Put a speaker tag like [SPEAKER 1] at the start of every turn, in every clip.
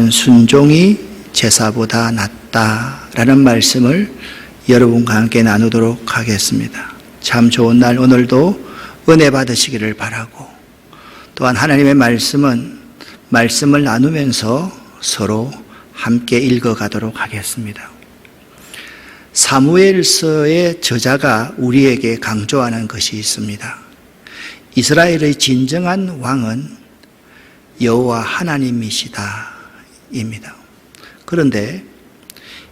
[SPEAKER 1] 또한 순종이 제사보다 낫다라는 말씀을 여러분과 함께 나누도록 하겠습니다. 참 좋은 날 오늘도 은혜 받으시기를 바라고, 또한 하나님의 말씀을 나누면서 서로 함께 읽어가도록 하겠습니다. 사무엘서의 저자가 우리에게 강조하는 것이 있습니다. 이스라엘의 진정한 왕은 여호와 하나님이시다 입니다. 그런데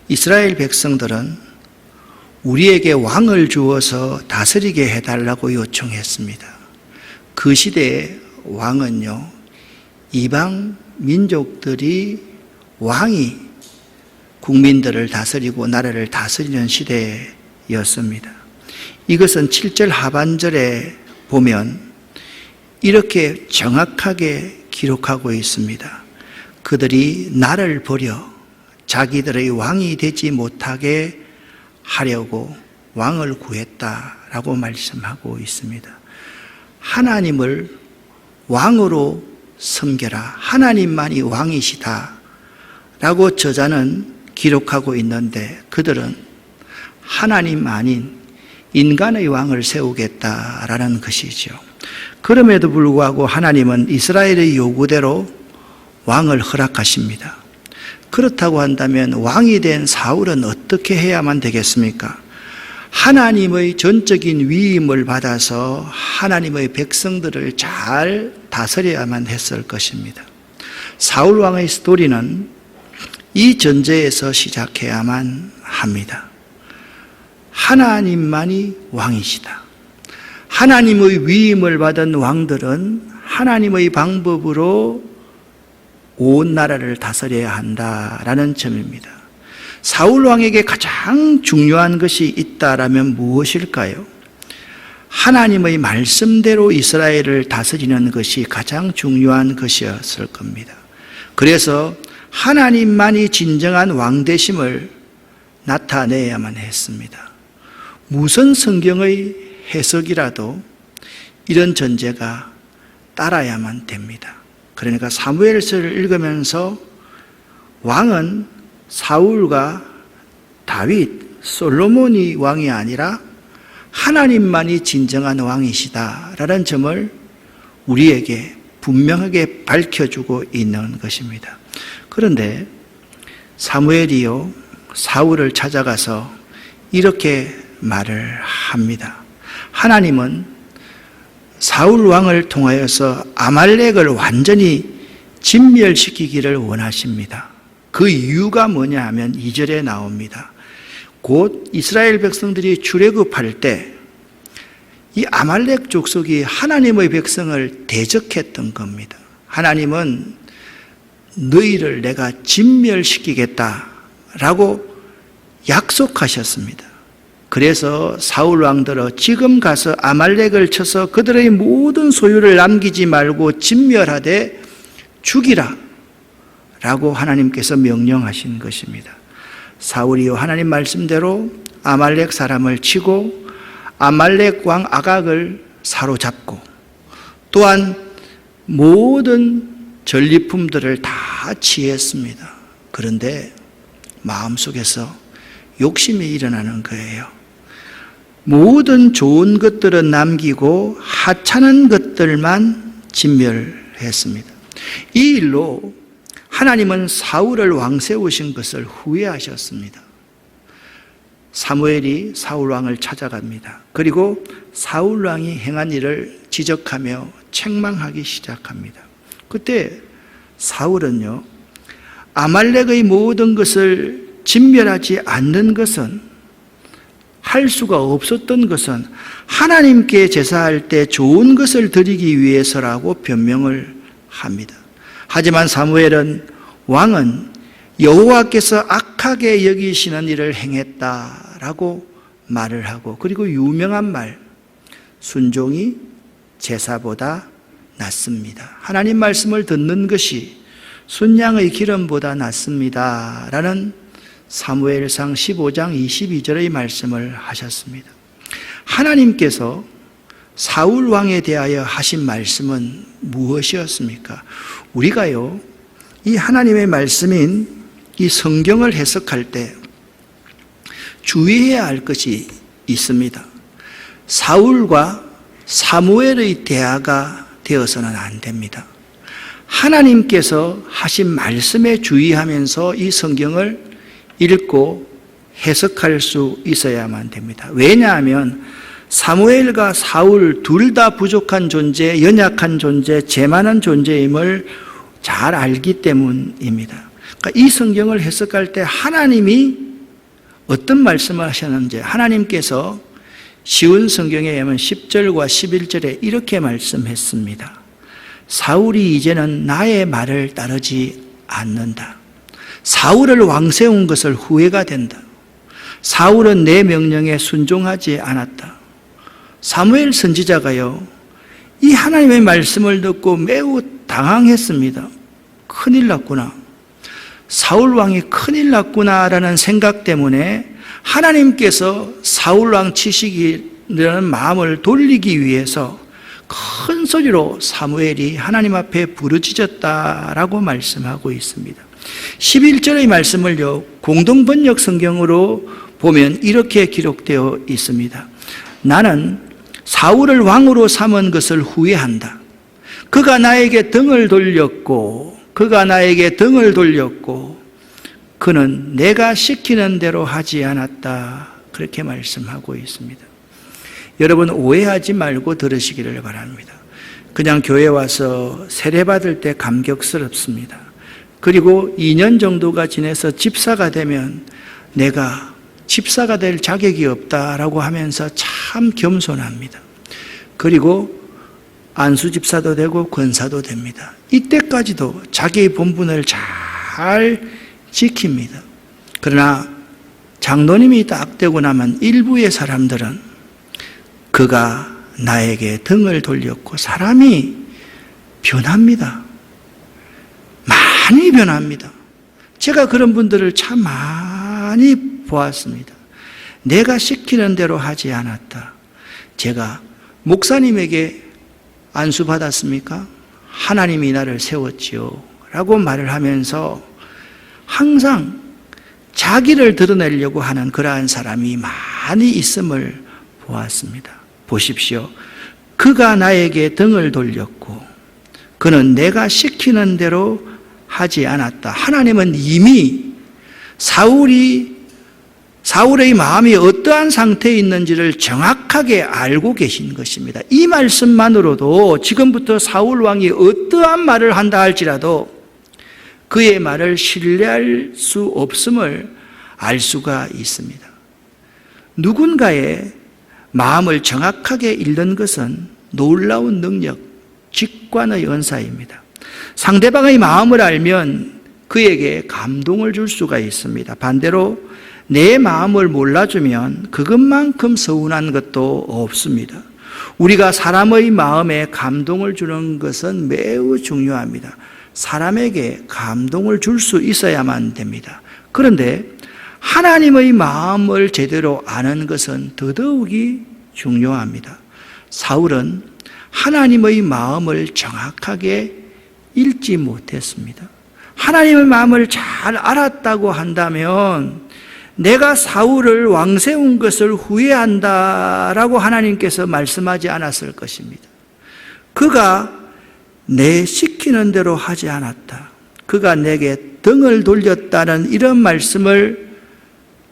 [SPEAKER 1] 이스라엘 백성들은 우리에게 왕을 주어서 다스리게 해달라고 요청했습니다. 그 시대의 왕은요, 이방 민족들이 왕이 국민들을 다스리고 나라를 다스리는 시대였습니다. 이것은 7절 하반절에 보면 이렇게 정확하게 기록하고 있습니다. 그들이 나를 버려 자기들의 왕이 되지 못하게 하려고 왕을 구했다라고 말씀하고 있습니다. 하나님을 왕으로 섬겨라, 하나님만이 왕이시다 라고 저자는 기록하고 있는데, 그들은 하나님 아닌 인간의 왕을 세우겠다라는 것이죠. 그럼에도 불구하고 하나님은 이스라엘의 요구대로 왕을 허락하십니다. 그렇다고 한다면 왕이 된 사울은 어떻게 해야만 되겠습니까? 하나님의 전적인 위임을 받아서 하나님의 백성들을 잘 다스려야만 했을 것입니다. 사울 왕의 스토리는 이 전제에서 시작해야만 합니다. 하나님만이 왕이시다. 하나님의 위임을 받은 왕들은 하나님의 방법으로 온 나라를 다스려야 한다라는 점입니다. 사울 왕에게 가장 중요한 것이 있다라면 무엇일까요? 하나님의 말씀대로 이스라엘을 다스리는 것이 가장 중요한 것이었을 겁니다. 그래서 하나님만이 진정한 왕되심을 나타내야만 했습니다. 무슨 성경의 해석이라도 이런 전제가 따라야만 됩니다. 그러니까 사무엘서를 읽으면서 왕은 사울과 다윗, 솔로몬이 왕이 아니라 하나님만이 진정한 왕이시다라는 점을 우리에게 분명하게 밝혀주고 있는 것입니다. 그런데 사무엘이요, 사울을 찾아가서 이렇게 말을 합니다. 하나님은 사울 왕을 통하여서 아말렉을 완전히 진멸시키기를 원하십니다. 그 이유가 뭐냐 하면 2절에 나옵니다. 곧 이스라엘 백성들이 출애굽할 때 이 아말렉 족속이 하나님의 백성을 대적했던 겁니다. 하나님은 너희를 내가 진멸시키겠다라고 약속하셨습니다. 그래서 사울 왕들어 지금 가서 아말렉을 쳐서 그들의 모든 소유를 남기지 말고 진멸하되 죽이라 라고 하나님께서 명령하신 것입니다. 사울이요, 하나님 말씀대로 아말렉 사람을 치고 아말렉 왕 아각을 사로잡고 또한 모든 전리품들을 다 취했습니다. 그런데 마음속에서 욕심이 일어나는 거예요. 모든 좋은 것들은 남기고 하찮은 것들만 진멸했습니다. 이 일로 하나님은 사울을 왕 세우신 것을 후회하셨습니다. 사무엘이 사울 왕을 찾아갑니다. 그리고 사울 왕이 행한 일을 지적하며 책망하기 시작합니다. 그때 사울은요, 아말렉의 모든 것을 진멸하지 않는 것은, 할 수가 없었던 것은 하나님께 제사할 때 좋은 것을 드리기 위해서라고 변명을 합니다. 하지만 사무엘은 왕은 여호와께서 악하게 여기시는 일을 행했다라고 말을 하고, 그리고 유명한 말, 순종이 제사보다 낫습니다. 하나님 말씀을 듣는 것이 순양의 기름보다 낫습니다 라는 사무엘상 15장 22절의 말씀을 하셨습니다. 하나님께서 사울 왕에 대하여 하신 말씀은 무엇이었습니까? 우리가요, 이 하나님의 말씀인 이 성경을 해석할 때 주의해야 할 것이 있습니다. 사울과 사무엘의 대화가 되어서는 안 됩니다. 하나님께서 하신 말씀에 주의하면서 이 성경을 읽고 해석할 수 있어야만 됩니다. 왜냐하면 사무엘과 사울 둘 다 부족한 존재, 연약한 존재, 재만한 존재임을 잘 알기 때문입니다. 그러니까 이 성경을 해석할 때 하나님이 어떤 말씀을 하셨는지 하나님께서 쉬운 성경에 의하면 10절과 11절에 이렇게 말씀했습니다. 사울이 이제는 나의 말을 따르지 않는다. 사울을 왕 세운 것을 후회가 된다. 사울은 내 명령에 순종하지 않았다. 사무엘 선지자가요, 이 하나님의 말씀을 듣고 매우 당황했습니다. 큰일 났구나. 사울 왕이 큰일 났구나라는 생각 때문에 하나님께서 사울 왕 치시기라는 마음을 돌리기 위해서 큰 소리로 사무엘이 하나님 앞에 부르짖었다라고 말씀하고 있습니다. 11절의 말씀을요, 공동번역 성경으로 보면 이렇게 기록되어 있습니다. 나는 사울을 왕으로 삼은 것을 후회한다. 그가 나에게 등을 돌렸고 그는 내가 시키는 대로 하지 않았다. 그렇게 말씀하고 있습니다. 여러분 오해하지 말고 들으시기를 바랍니다. 그냥 교회 와서 세례받을 때 감격스럽습니다. 그리고 2년 정도가 지나서 집사가 되면 내가 집사가 될 자격이 없다라고 하면서 참 겸손합니다. 그리고 안수 집사도 되고 권사도 됩니다. 이때까지도 자기의 본분을 잘 지킵니다. 그러나 장로님이 딱 되고 나면 일부의 사람들은 그가 나에게 등을 돌렸고 사람이 변합니다. 많이 변합니다. 제가 그런 분들을 참 많이 보았습니다. 내가 시키는 대로 하지 않았다. 제가 목사님에게 안수 받았습니까? 하나님이 나를 세웠지요 라고 말을 하면서 항상 자기를 드러내려고 하는 그러한 사람이 많이 있음을 보았습니다. 보십시오. 그가 나에게 등을 돌렸고 그는 내가 시키는 대로 하지 않았다. 하나님은 이미 사울의 마음이 어떠한 상태에 있는지를 정확하게 알고 계신 것입니다. 이 말씀만으로도 지금부터 사울 왕이 어떠한 말을 한다 할지라도 그의 말을 신뢰할 수 없음을 알 수가 있습니다. 누군가의 마음을 정확하게 읽는 것은 놀라운 능력, 직관의 은사입니다. 상대방의 마음을 알면 그에게 감동을 줄 수가 있습니다. 반대로 내 마음을 몰라주면 그것만큼 서운한 것도 없습니다. 우리가 사람의 마음에 감동을 주는 것은 매우 중요합니다. 사람에게 감동을 줄 수 있어야만 됩니다. 그런데 하나님의 마음을 제대로 아는 것은 더더욱이 중요합니다. 사울은 하나님의 마음을 정확하게 읽지 못했습니다. 하나님의 마음을 잘 알았다고 한다면 내가 사울을 왕 세운 것을 후회한다라고 하나님께서 말씀하지 않았을 것입니다. 그가 내 시키는 대로 하지 않았다. 그가 내게 등을 돌렸다는 이런 말씀을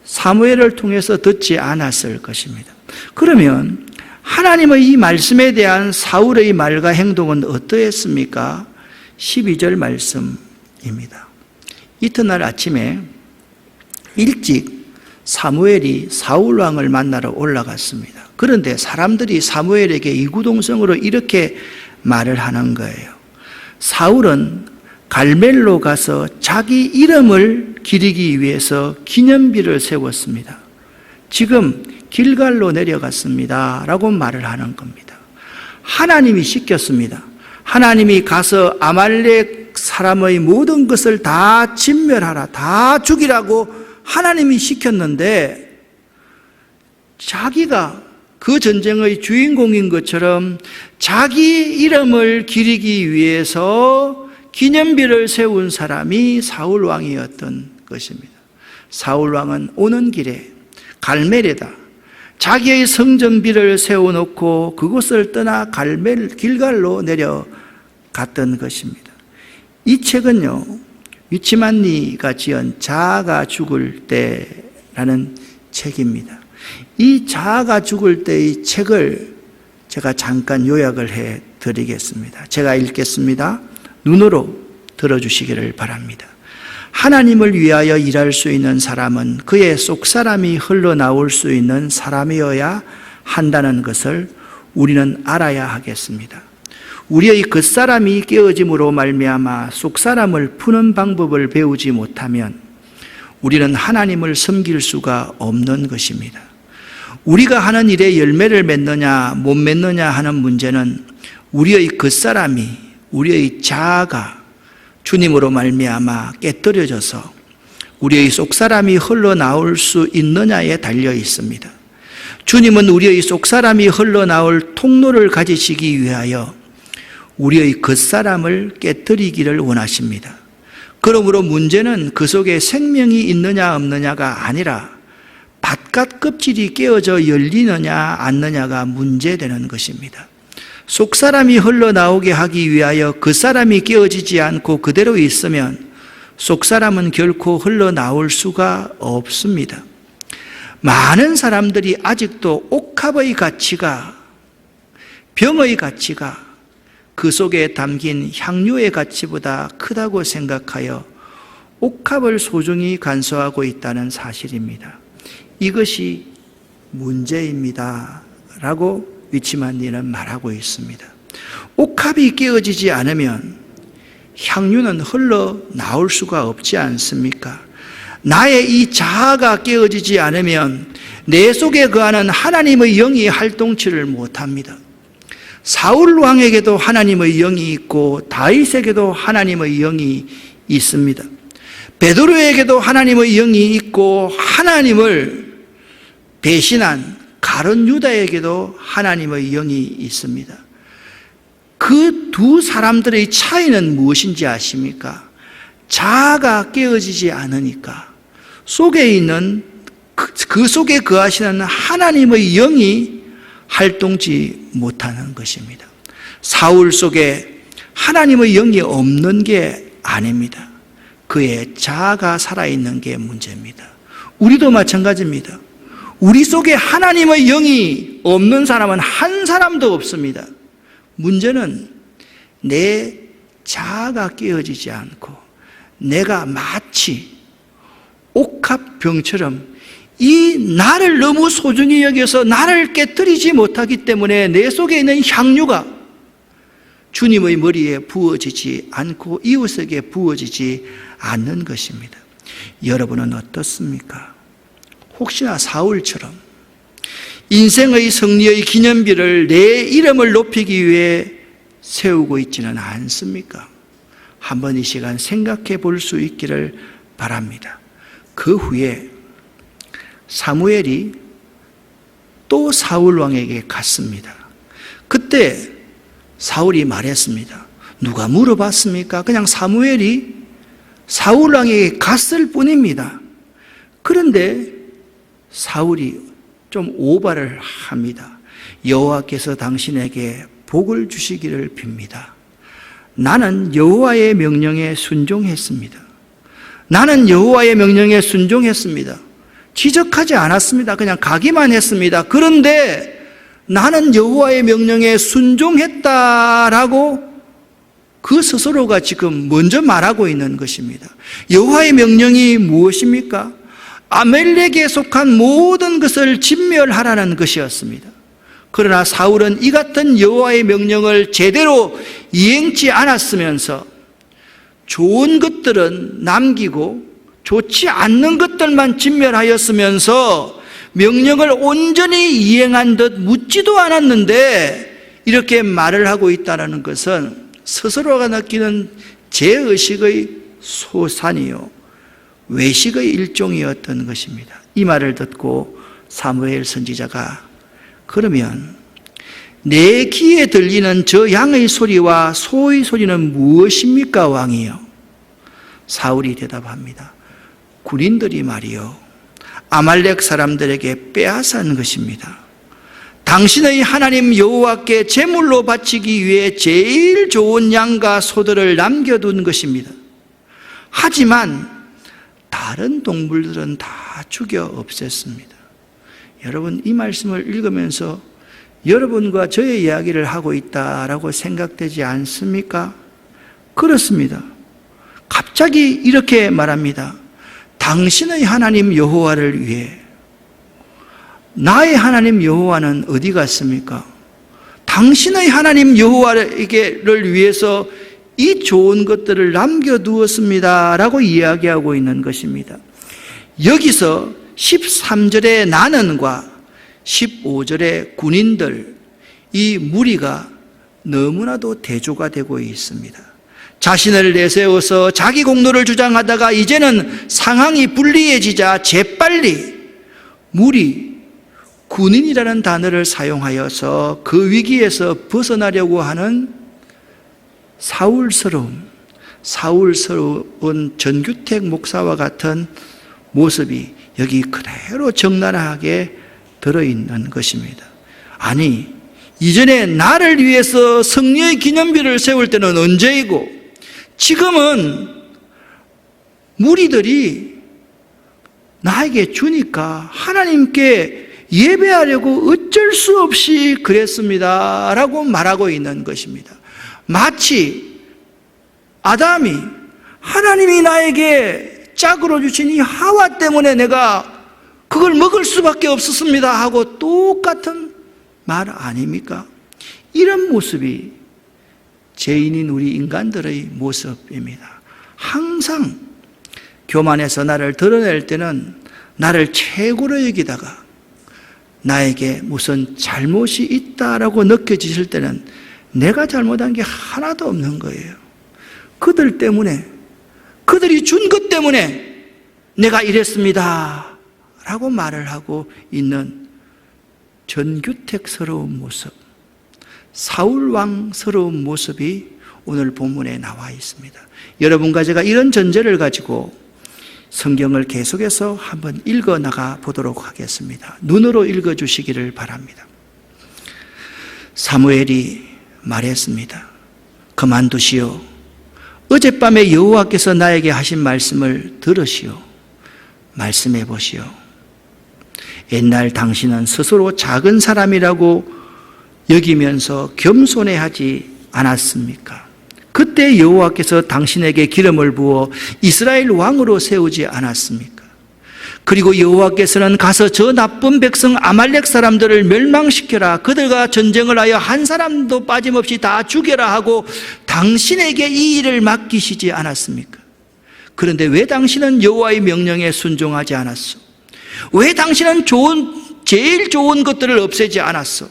[SPEAKER 1] 사무엘을 통해서 듣지 않았을 것입니다. 그러면 하나님의 이 말씀에 대한 사울의 말과 행동은 어떠했습니까? 12절 말씀입니다. 이튿날 아침에 일찍 사무엘이 사울 왕을 만나러 올라갔습니다. 그런데 사람들이 사무엘에게 이구동성으로 이렇게 말을 하는 거예요. 사울은 갈멜로 가서 자기 이름을 기리기 위해서 기념비를 세웠습니다. 지금 길갈로 내려갔습니다 라고 말을 하는 겁니다. 하나님이 시켰습니다. 하나님이 가서 아말렉 사람의 모든 것을 다 진멸하라, 다 죽이라고 하나님이 시켰는데 자기가 그 전쟁의 주인공인 것처럼 자기 이름을 기리기 위해서 기념비를 세운 사람이 사울 왕이었던 것입니다. 사울 왕은 오는 길에 갈멜에다 자기의 성전비를 세워놓고 그곳을 떠나 길갈로 내려갔던 것입니다. 이 책은요, 위치만니가 지은 자아가 죽을 때라는 책입니다. 이 자아가 죽을 때의 책을 제가 잠깐 요약을 해 드리겠습니다. 제가 읽겠습니다. 눈으로 들어주시기를 바랍니다. 하나님을 위하여 일할 수 있는 사람은 그의 속사람이 흘러나올 수 있는 사람이어야 한다는 것을 우리는 알아야 하겠습니다. 우리의 겉사람이 깨어짐으로 말미암아 속사람을 푸는 방법을 배우지 못하면 우리는 하나님을 섬길 수가 없는 것입니다. 우리가 하는 일에 열매를 맺느냐 못 맺느냐 하는 문제는 우리의 겉사람이, 우리의 자아가 주님으로 말미암아 깨뜨려져서 우리의 속사람이 흘러나올 수 있느냐에 달려 있습니다. 주님은 우리의 속사람이 흘러나올 통로를 가지시기 위하여 우리의 겉사람을 깨뜨리기를 원하십니다. 그러므로 문제는 그 속에 생명이 있느냐 없느냐가 아니라 바깥 껍질이 깨어져 열리느냐 않느냐가 문제되는 것입니다. 속사람이 흘러나오게 하기 위하여 겉사람이 깨어지지 않고 그대로 있으면 속사람은 결코 흘러나올 수가 없습니다. 많은 사람들이 아직도 옥합의 가치가, 병의 가치가 그 속에 담긴 향유의 가치보다 크다고 생각하여 옥합을 소중히 간수하고 있다는 사실입니다. 이것이 문제입니다 라고 위치만니는 말하고 있습니다. 옥합이 깨어지지 않으면 향유는 흘러나올 수가 없지 않습니까? 나의 이 자아가 깨어지지 않으면 내 속에 거하는 하나님의 영이 활동치를 못합니다. 사울 왕에게도 하나님의 영이 있고 다윗에게도 하나님의 영이 있습니다. 베드로에게도 하나님의 영이 있고 하나님을 배신한 가룟 유다에게도 하나님의 영이 있습니다. 그 두 사람들의 차이는 무엇인지 아십니까? 자아가 깨어지지 않으니까 속에 있는 그 속에 거하시는 하나님의 영이 활동치 못하는 것입니다. 사울 속에 하나님의 영이 없는 게 아닙니다. 그의 자아가 살아있는 게 문제입니다. 우리도 마찬가지입니다. 우리 속에 하나님의 영이 없는 사람은 한 사람도 없습니다. 문제는 내 자아가 깨어지지 않고 내가 마치 옥합병처럼 이 나를 너무 소중히 여겨서 나를 깨뜨리지 못하기 때문에 내 속에 있는 향유가 주님의 머리에 부어지지 않고 이웃에게 부어지지 않는 것입니다. 여러분은 어떻습니까? 혹시나 사울처럼 인생의 승리의 기념비를 내 이름을 높이기 위해 세우고 있지는 않습니까? 한번 이 시간 생각해 볼 수 있기를 바랍니다. 그 후에 사무엘이 또 사울 왕에게 갔습니다. 그때 사울이 말했습니다. 누가 물어봤습니까? 그냥 사무엘이 사울 왕에게 갔을 뿐입니다. 그런데 사울이 좀 오바를 합니다. 여호와께서 당신에게 복을 주시기를 빕니다. 나는 여호와의 명령에 순종했습니다. 나는 여호와의 명령에 순종했습니다. 지적하지 않았습니다. 그냥 가기만 했습니다. 그런데 나는 여호와의 명령에 순종했다라고 그 스스로가 지금 먼저 말하고 있는 것입니다. 여호와의 명령이 무엇입니까? 아멜렉에 속한 모든 것을 진멸하라는 것이었습니다. 그러나 사울은 이 같은 여호와의 명령을 제대로 이행치 않았으면서 좋은 것들은 남기고 좋지 않는 것들만 진멸하였으면서 명령을 온전히 이행한 듯 묻지도 않았는데 이렇게 말을 하고 있다는 것은 스스로가 느끼는 죄의식의 소산이요 외식의 일종이었던 것입니다. 이 말을 듣고 사무엘 선지자가 그러면 내 귀에 들리는 저 양의 소리와 소의 소리는 무엇입니까, 왕이여? 사울이 대답합니다. 군인들이 말이요, 아말렉 사람들에게 빼앗은 것입니다. 당신의 하나님 여호와께 제물로 바치기 위해 제일 좋은 양과 소들을 남겨둔 것입니다. 하지만 다른 동물들은 다 죽여 없앴습니다. 여러분, 이 말씀을 읽으면서 여러분과 저의 이야기를 하고 있다라고 생각되지 않습니까? 그렇습니다. 갑자기 이렇게 말합니다. 당신의 하나님 여호와를 위해. 나의 하나님 여호와는 어디 갔습니까? 당신의 하나님 여호와를 위해서 이 좋은 것들을 남겨두었습니다 라고 이야기하고 있는 것입니다. 여기서 13절의 나는과 15절의 군인들, 이 무리가 너무나도 대조가 되고 있습니다. 자신을 내세워서 자기 공로를 주장하다가 이제는 상황이 불리해지자 재빨리 무리, 군인이라는 단어를 사용하여서 그 위기에서 벗어나려고 하는 사울스러운 전규택 목사와 같은 모습이 여기 그대로 적나라하게 들어있는 것입니다. 아니, 이전에 나를 위해서 성리의 기념비를 세울 때는 언제이고 지금은 무리들이 나에게 주니까 하나님께 예배하려고 어쩔 수 없이 그랬습니다 라고 말하고 있는 것입니다. 마치 아담이 하나님이 나에게 짝으로 주신 이 하와 때문에 내가 그걸 먹을 수밖에 없었습니다 하고 똑같은 말 아닙니까? 이런 모습이 죄인인 우리 인간들의 모습입니다. 항상 교만해서 나를 드러낼 때는 나를 최고로 여기다가 나에게 무슨 잘못이 있다라고 느껴지실 때는 내가 잘못한 게 하나도 없는 거예요. 그들 때문에, 그들이 준 것 때문에 내가 이랬습니다 라고 말을 하고 있는 전규택스러운 모습, 사울왕스러운 모습이 오늘 본문에 나와 있습니다. 여러분과 제가 이런 전제를 가지고 성경을 계속해서 한번 읽어 나가 보도록 하겠습니다. 눈으로 읽어 주시기를 바랍니다. 사무엘이 말했습니다. 그만두시오. 어젯밤에 여호와께서 나에게 하신 말씀을 들으시오. 말씀해 보시오. 옛날 당신은 스스로 작은 사람이라고 여기면서 겸손해하지 않았습니까? 그때 여호와께서 당신에게 기름을 부어 이스라엘 왕으로 세우지 않았습니까? 그리고 여호와께서는 가서 저 나쁜 백성 아말렉 사람들을 멸망시켜라, 그들과 전쟁을 하여 한 사람도 빠짐없이 다 죽여라 하고 당신에게 이 일을 맡기시지 않았습니까? 그런데 왜 당신은 여호와의 명령에 순종하지 않았소? 왜 당신은 제일 좋은 것들을 없애지 않았소?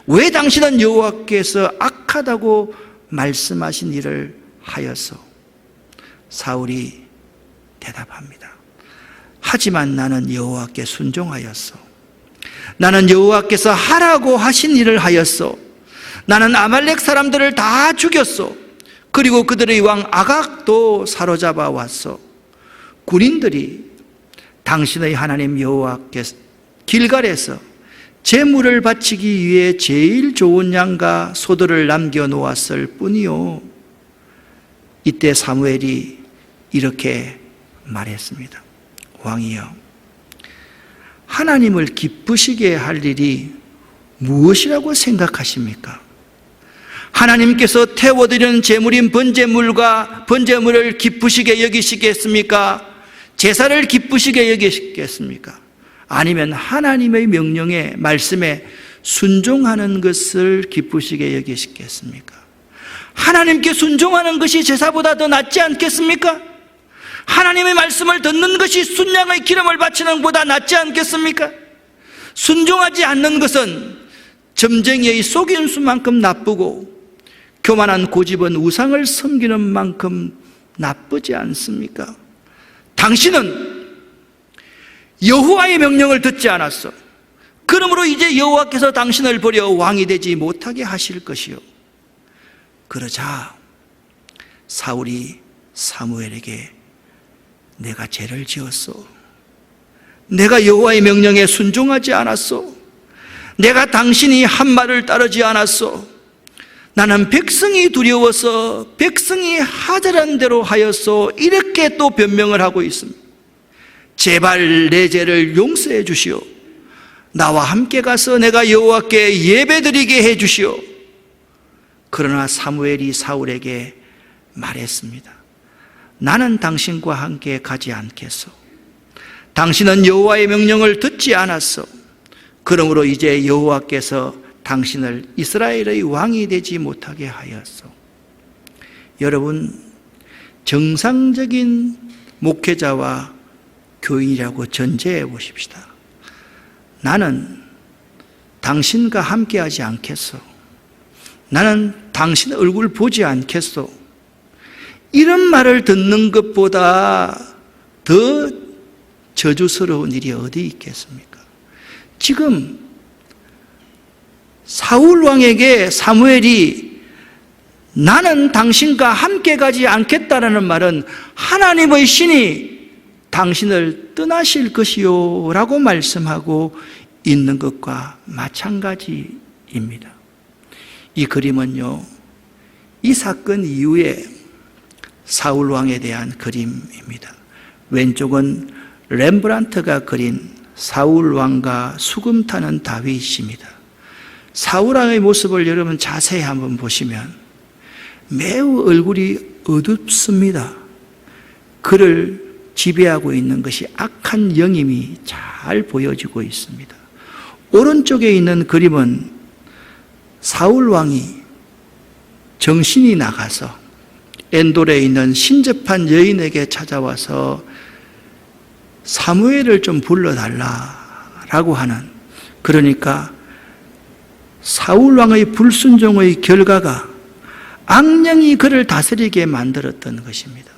[SPEAKER 1] 왜 당신은 여호와께서 악하다고 말씀하신 일을 하였소? 사울이 대답합니다. 하지만 나는 여호와께 순종하였소. 나는 여호와께서 하라고 하신 일을 하였소. 나는 아말렉 사람들을 다 죽였소. 그리고 그들의 왕 아각도 사로잡아 왔소. 군인들이 당신의 하나님 여호와께서 길갈에서 제물을 바치기 위해 제일 좋은 양과 소들을 남겨놓았을 뿐이요. 이때 사무엘이 이렇게 말했습니다. 왕이여, 하나님을 기쁘시게 할 일이 무엇이라고 생각하십니까? 하나님께서 태워드리는 제물인 번제물을 기쁘시게 여기시겠습니까? 제사를 기쁘시게 여기시겠습니까? 아니면 하나님의 명령에, 말씀에 순종하는 것을 기쁘시게 여기시겠습니까? 하나님께 순종하는 것이 제사보다 더 낫지 않겠습니까? 하나님의 말씀을 듣는 것이 순양의 기름을 바치는 것보다 낫지 않겠습니까? 순종하지 않는 것은 점쟁이의 속임수만큼 나쁘고 교만한 고집은 우상을 섬기는 만큼 나쁘지 않습니까? 당신은 여호와의 명령을 듣지 않았어. 그러므로 이제 여호와께서 당신을 버려 왕이 되지 못하게 하실 것이요. 그러자 사울이 사무엘에게 내가 죄를 지었소. 내가 여호와의 명령에 순종하지 않았소. 내가 당신이 한 말을 따르지 않았소. 나는 백성이 두려워서 백성이 하자란 대로 하였소. 이렇게 또 변명을 하고 있습니다. 제발 내 죄를 용서해 주시오. 나와 함께 가서 내가 여호와께 예배드리게 해 주시오. 그러나 사무엘이 사울에게 말했습니다. 나는 당신과 함께 가지 않겠소. 당신은 여호와의 명령을 듣지 않았소. 그러므로 이제 여호와께서 당신을 이스라엘의 왕이 되지 못하게 하였소. 여러분, 정상적인 목회자와 교인이라고 전제해 보십시다. 나는 당신과 함께 하지 않겠소. 나는 당신 얼굴 보지 않겠소. 이런 말을 듣는 것보다 더 저주스러운 일이 어디 있겠습니까? 지금 사울 왕에게 사무엘이 나는 당신과 함께 가지 않겠다라는 말은 하나님의 신이 당신을 떠나실 것이요 라고 말씀하고 있는 것과 마찬가지입니다. 이 그림은요, 이 사건 이후에 사울 왕에 대한 그림입니다. 왼쪽은 렘브란트가 그린 사울 왕과 수금 타는 다윗입니다. 사울 왕의 모습을 여러분 자세히 한번 보시면 매우 얼굴이 어둡습니다. 그를 지배하고 있는 것이 악한 영임이 잘 보여지고 있습니다. 오른쪽에 있는 그림은 사울 왕이 정신이 나가서 엔돌에 있는 신접한 여인에게 찾아와서 사무엘을 좀 불러달라라고 하는, 그러니까 사울 왕의 불순종의 결과가 악령이 그를 다스리게 만들었던 것입니다.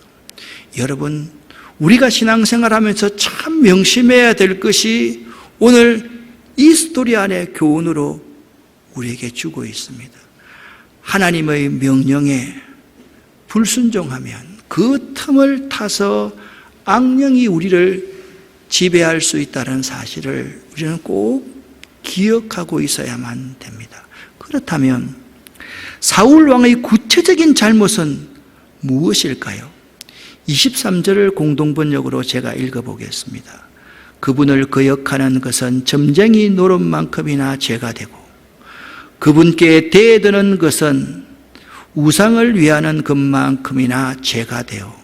[SPEAKER 1] 여러분, 우리가 신앙생활하면서 참 명심해야 될 것이 오늘 이 스토리 안에 교훈으로 우리에게 주고 있습니다. 하나님의 명령에 불순종하면 그 틈을 타서 악령이 우리를 지배할 수 있다는 사실을 우리는 꼭 기억하고 있어야만 됩니다. 그렇다면 사울 왕의 구체적인 잘못은 무엇일까요? 23절을 공동번역으로 제가 읽어보겠습니다. 그분을 거역하는 것은 점쟁이 노릇만큼이나 죄가 되고 그분께 대드는 것은 우상을 위하는 것만큼이나 죄가 되어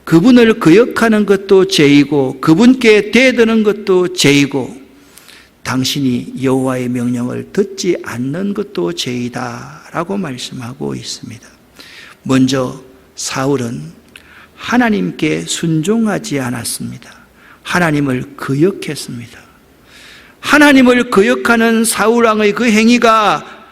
[SPEAKER 1] 그분을 거역하는 것도 죄이고 그분께 대드는 것도 죄이고 당신이 여호와의 명령을 듣지 않는 것도 죄이다 라고 말씀하고 있습니다. 먼저 사울은 하나님께 순종하지 않았습니다. 하나님을 거역했습니다. 하나님을 거역하는 사울왕의 그 행위가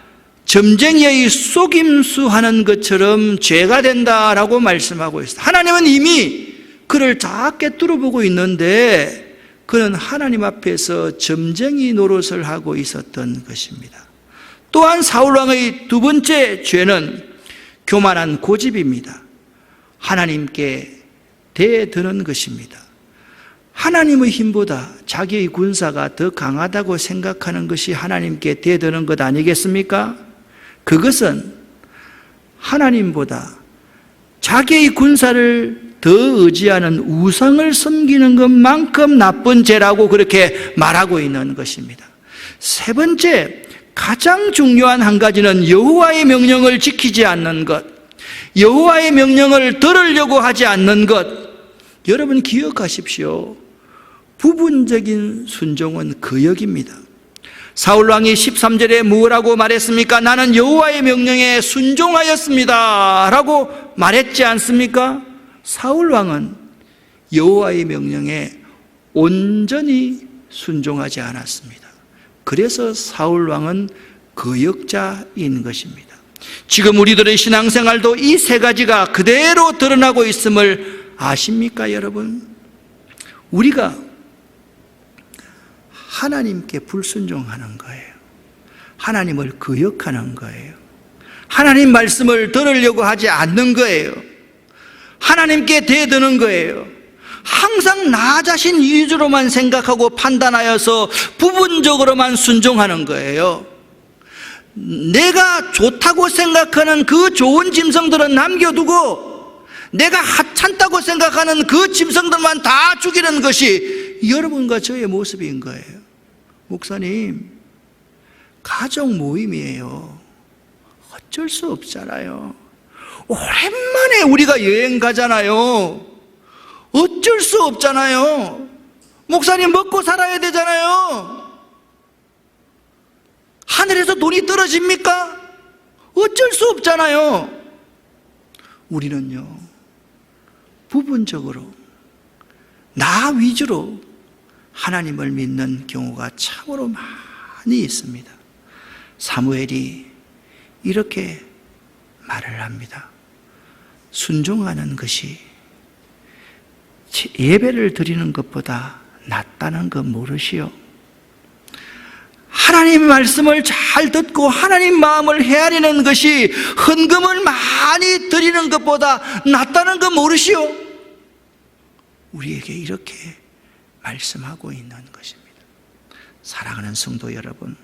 [SPEAKER 1] 점쟁이의 속임수하는 것처럼 죄가 된다라고 말씀하고 있습니다. 하나님은 이미 그를 다 꿰뚫어보고 있는데 그는 하나님 앞에서 점쟁이 노릇을 하고 있었던 것입니다. 또한 사울왕의 두 번째 죄는 교만한 고집입니다. 하나님께 대드는 것입니다. 하나님의 힘보다 자기의 군사가 더 강하다고 생각하는 것이 하나님께 대드는 것 아니겠습니까? 그것은 하나님보다 자기의 군사를 더 의지하는 우상을 섬기는 것만큼 나쁜 죄라고 그렇게 말하고 있는 것입니다. 세 번째, 가장 중요한 한 가지는 여호와의 명령을 지키지 않는 것, 여호와의 명령을 들으려고 하지 않는 것. 여러분 기억하십시오. 부분적인 순종은 거역입니다. 사울왕이 13절에 뭐라고 말했습니까? 나는 여호와의 명령에 순종하였습니다 라고 말했지 않습니까? 사울왕은 여호와의 명령에 온전히 순종하지 않았습니다. 그래서 사울왕은 거역자인 것입니다. 지금 우리들의 신앙생활도 이 세 가지가 그대로 드러나고 있음을 아십니까, 여러분? 우리가 하나님께 불순종하는 거예요. 하나님을 거역하는 거예요. 하나님 말씀을 들으려고 하지 않는 거예요. 하나님께 대드는 거예요. 항상 나 자신 위주로만 생각하고 판단하여서 부분적으로만 순종하는 거예요. 내가 좋다고 생각하는 그 좋은 짐승들은 남겨두고 내가 하찮다고 생각하는 그 짐승들만 다 죽이는 것이 여러분과 저의 모습인 거예요. 목사님, 가족 모임이에요. 어쩔 수 없잖아요. 오랜만에 우리가 여행 가잖아요. 어쩔 수 없잖아요. 목사님, 먹고 살아야 되잖아요. 하늘에서 돈이 떨어집니까? 어쩔 수 없잖아요. 우리는요, 부분적으로 나 위주로 하나님을 믿는 경우가 참으로 많이 있습니다. 사무엘이 이렇게 말을 합니다. 순종하는 것이 예배를 드리는 것보다 낫다는 거 모르시오? 하나님 말씀을 잘 듣고 하나님 마음을 헤아리는 것이 헌금을 많이 드리는 것보다 낫다는 거 모르시오? 우리에게 이렇게 말씀하고 있는 것입니다. 사랑하는 성도 여러분,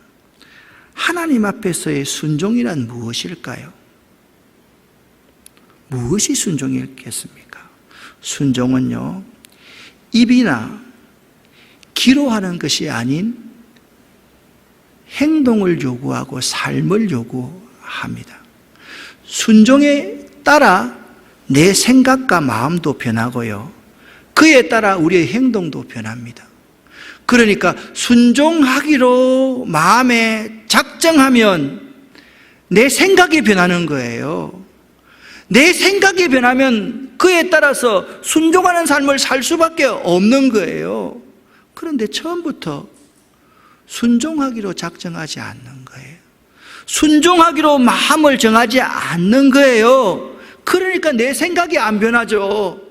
[SPEAKER 1] 하나님 앞에서의 순종이란 무엇일까요? 무엇이 순종이겠습니까? 순종은요, 입이나 귀로 하는 것이 아닌 행동을 요구하고 삶을 요구합니다. 순종에 따라 내 생각과 마음도 변하고요, 그에 따라 우리의 행동도 변합니다. 그러니까 순종하기로 마음에 작정하면 내 생각이 변하는 거예요. 내 생각이 변하면 그에 따라서 순종하는 삶을 살 수밖에 없는 거예요. 그런데 처음부터 순종하기로 작정하지 않는 거예요. 순종하기로 마음을 정하지 않는 거예요. 그러니까 내 생각이 안 변하죠.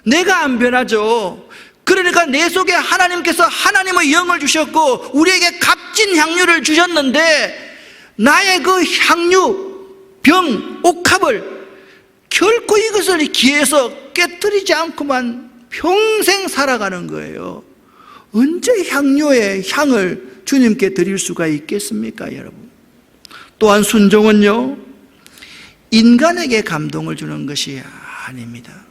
[SPEAKER 1] 내가 안 변하죠. 그러니까 내 속에 하나님께서 하나님의 영을 주셨고 우리에게 값진 향유를 주셨는데 나의 그 향유, 병, 옥합을 결코 이것을 기에서 깨뜨리지 않고만 평생 살아가는 거예요. 언제 향유의 향을 주님께 드릴 수가 있겠습니까, 여러분? 또한 순종은요, 인간에게 감동을 주는 것이 아닙니다.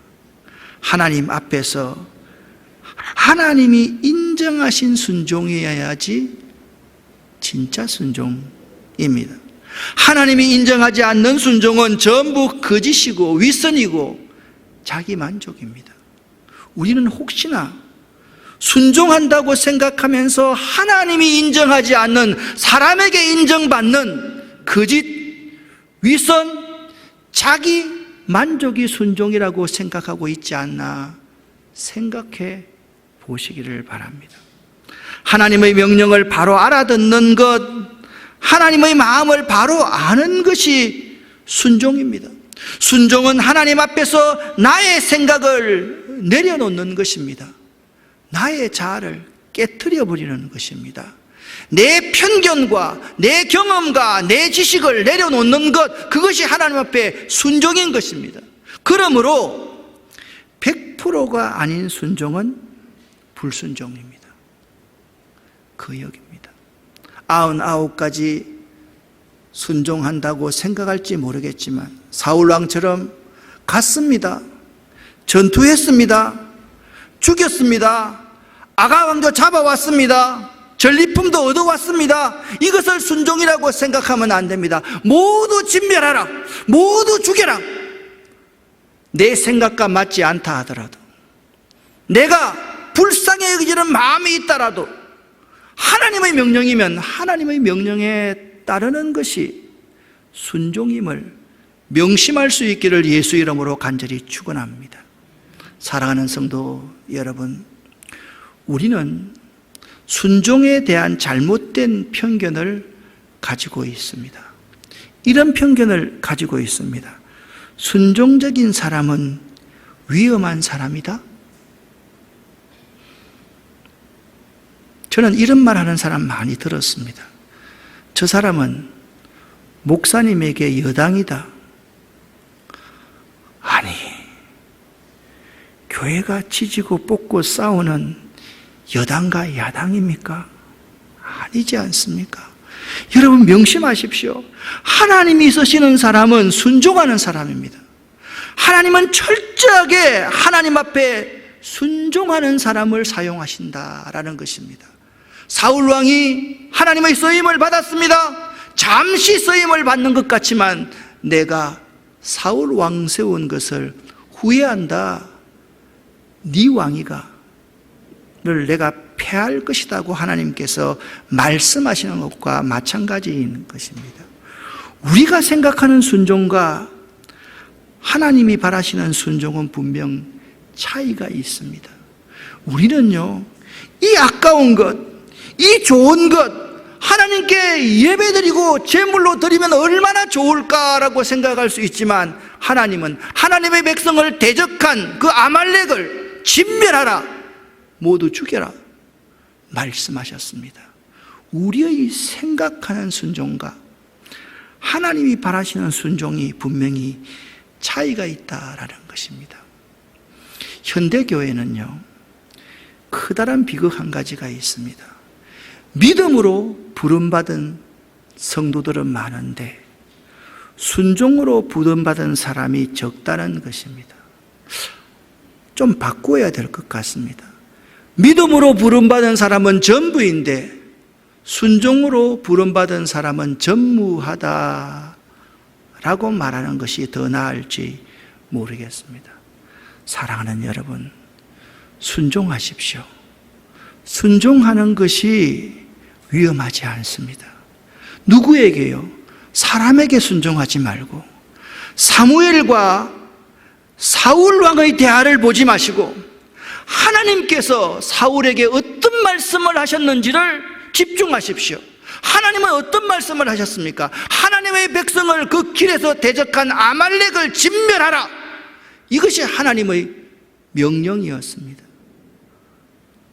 [SPEAKER 1] 하나님 앞에서 하나님이 인정하신 순종이어야지 진짜 순종입니다. 하나님이 인정하지 않는 순종은 전부 거짓이고 윗선이고 자기 만족입니다. 우리는 혹시나 순종한다고 생각하면서 하나님이 인정하지 않는, 사람에게 인정받는 거짓, 윗선, 자기 만족이 순종이라고 생각하고 있지 않나 생각해 보시기를 바랍니다. 하나님의 명령을 바로 알아듣는 것, 하나님의 마음을 바로 아는 것이 순종입니다. 순종은 하나님 앞에서 나의 생각을 내려놓는 것입니다. 나의 자아를 깨트려 버리는 것입니다. 내 편견과 내 경험과 내 지식을 내려놓는 것, 그것이 하나님 앞에 순종인 것입니다. 그러므로 100%가 아닌 순종은 불순종입니다. 거역입니다. 99가지 순종한다고 생각할지 모르겠지만 사울왕처럼 갔습니다. 전투했습니다. 죽였습니다. 아가왕도 잡아왔습니다. 전리품도 얻어왔습니다. 이것을 순종이라고 생각하면 안 됩니다. 모두 진멸하라, 모두 죽여라. 내 생각과 맞지 않다 하더라도, 내가 불쌍히 여기는 마음이 있다라도 하나님의 명령이면 하나님의 명령에 따르는 것이 순종임을 명심할 수 있기를 예수 이름으로 간절히 축원합니다. 사랑하는 성도 여러분, 우리는 순종에 대한 잘못된 편견을 가지고 있습니다. 이런 편견을 가지고 있습니다. 순종적인 사람은 위험한 사람이다? 저는 이런 말 하는 사람 많이 들었습니다. 저 사람은 목사님에게 여당이다. 아니, 교회가 지지고 뽑고 싸우는 여당과 야당입니까? 아니지 않습니까? 여러분 명심하십시오. 하나님이 쓰시는 사람은 순종하는 사람입니다. 하나님은 철저하게 하나님 앞에 순종하는 사람을 사용하신다라는 것입니다. 사울 왕이 하나님의 쓰임을 받았습니다. 잠시 쓰임을 받는 것 같지만 내가 사울 왕 세운 것을 후회한다. 네 왕위가 를 내가 패할 것이라고 하나님께서 말씀하시는 것과 마찬가지인 것입니다. 우리가 생각하는 순종과 하나님이 바라시는 순종은 분명 차이가 있습니다. 우리는요, 이 아까운 것, 이 좋은 것, 하나님께 예배드리고 제물로 드리면 얼마나 좋을까라고 생각할 수 있지만 하나님은 하나님의 백성을 대적한 그 아말렉을 진멸하라, 모두 죽여라 말씀하셨습니다. 우리의 생각하는 순종과 하나님이 바라시는 순종이 분명히 차이가 있다라는 것입니다. 현대교회는요, 커다란 비극 한 가지가 있습니다. 믿음으로 부름받은 성도들은 많은데 순종으로 부름받은 사람이 적다는 것입니다. 좀 바꿔야 될 것 같습니다. 믿음으로 부름받은 사람은 전부인데 순종으로 부름받은 사람은 전무하다라고 말하는 것이 더 나을지 모르겠습니다. 사랑하는 여러분, 순종하십시오. 순종하는 것이 위험하지 않습니다. 누구에게요? 사람에게 순종하지 말고 사무엘과 사울 왕의 대화를 보지 마시고 하나님께서 사울에게 어떤 말씀을 하셨는지를 집중하십시오. 하나님은 어떤 말씀을 하셨습니까? 하나님의 백성을 그 길에서 대적한 아말렉을 진멸하라. 이것이 하나님의 명령이었습니다.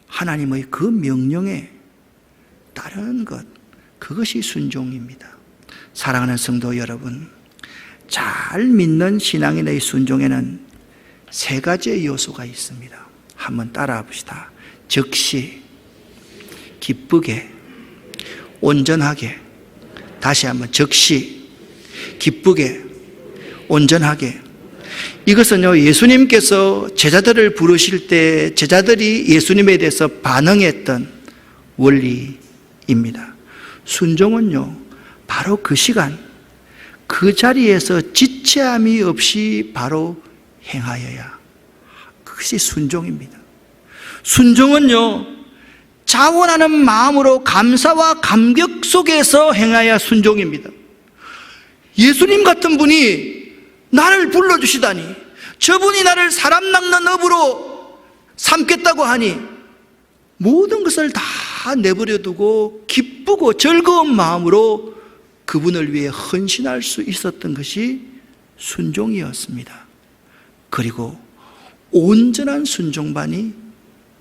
[SPEAKER 1] 하나님의 그 명령에 따르는 것, 그것이 순종입니다. 사랑하는 성도 여러분, 잘 믿는 신앙인의 순종에는 세 가지의 요소가 있습니다. 한번 따라해 봅시다. 즉시, 기쁘게, 온전하게. 다시 한번 즉시, 기쁘게, 온전하게. 이것은요, 예수님께서 제자들을 부르실 때 제자들이 예수님에 대해서 반응했던 원리입니다. 순종은요, 바로 그 시간, 그 자리에서 지체함이 없이 바로 행하여야, 그것이 순종입니다. 순종은요, 자원하는 마음으로 감사와 감격 속에서 행하여 순종입니다. 예수님 같은 분이 나를 불러주시다니, 저분이 나를 사람 낚는 업으로 삼겠다고 하니 모든 것을 다 내버려두고 기쁘고 즐거운 마음으로 그분을 위해 헌신할 수 있었던 것이 순종이었습니다. 그리고 온전한 순종만이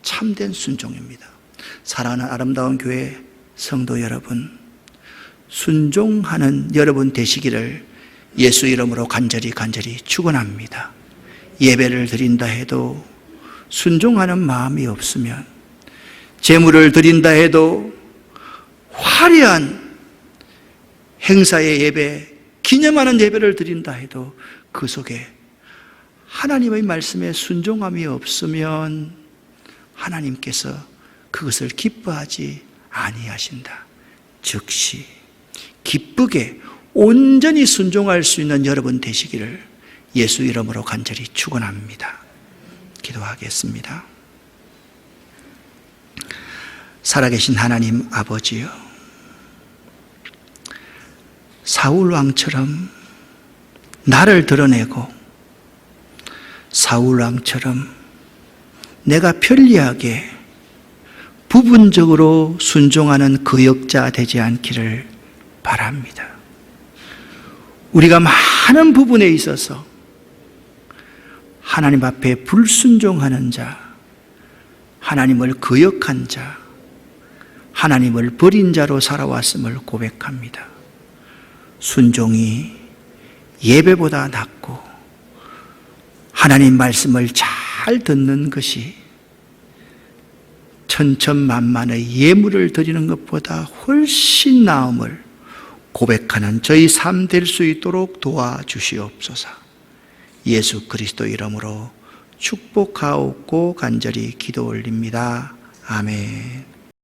[SPEAKER 1] 참된 순종입니다. 사랑하는 아름다운 교회 성도 여러분, 순종하는 여러분 되시기를 예수 이름으로 간절히 축원합니다. 예배를 드린다 해도 순종하는 마음이 없으면, 제물을 드린다 해도 화려한 행사의 예배, 기념하는 예배를 드린다 해도 그 속에 하나님의 말씀에 순종함이 없으면 하나님께서 그것을 기뻐하지 아니하신다. 즉시 기쁘게 온전히 순종할 수 있는 여러분 되시기를 예수 이름으로 간절히 축원합니다. 기도하겠습니다. 살아계신 하나님 아버지요, 사울 왕처럼 나를 드러내고 사울 왕처럼 내가 편리하게 부분적으로 순종하는 거역자 되지 않기를 바랍니다. 우리가 많은 부분에 있어서 하나님 앞에 불순종하는 자, 하나님을 거역한 자, 하나님을 버린 자로 살아왔음을 고백합니다. 순종이 예배보다 낫고 하나님 말씀을 잘 듣는 것이 천천만만의 예물을 드리는 것보다 훨씬 나음을 고백하는 저희 삶 될 수 있도록 도와주시옵소서. 예수 그리스도 이름으로 축복하옵고 간절히 기도 올립니다. 아멘.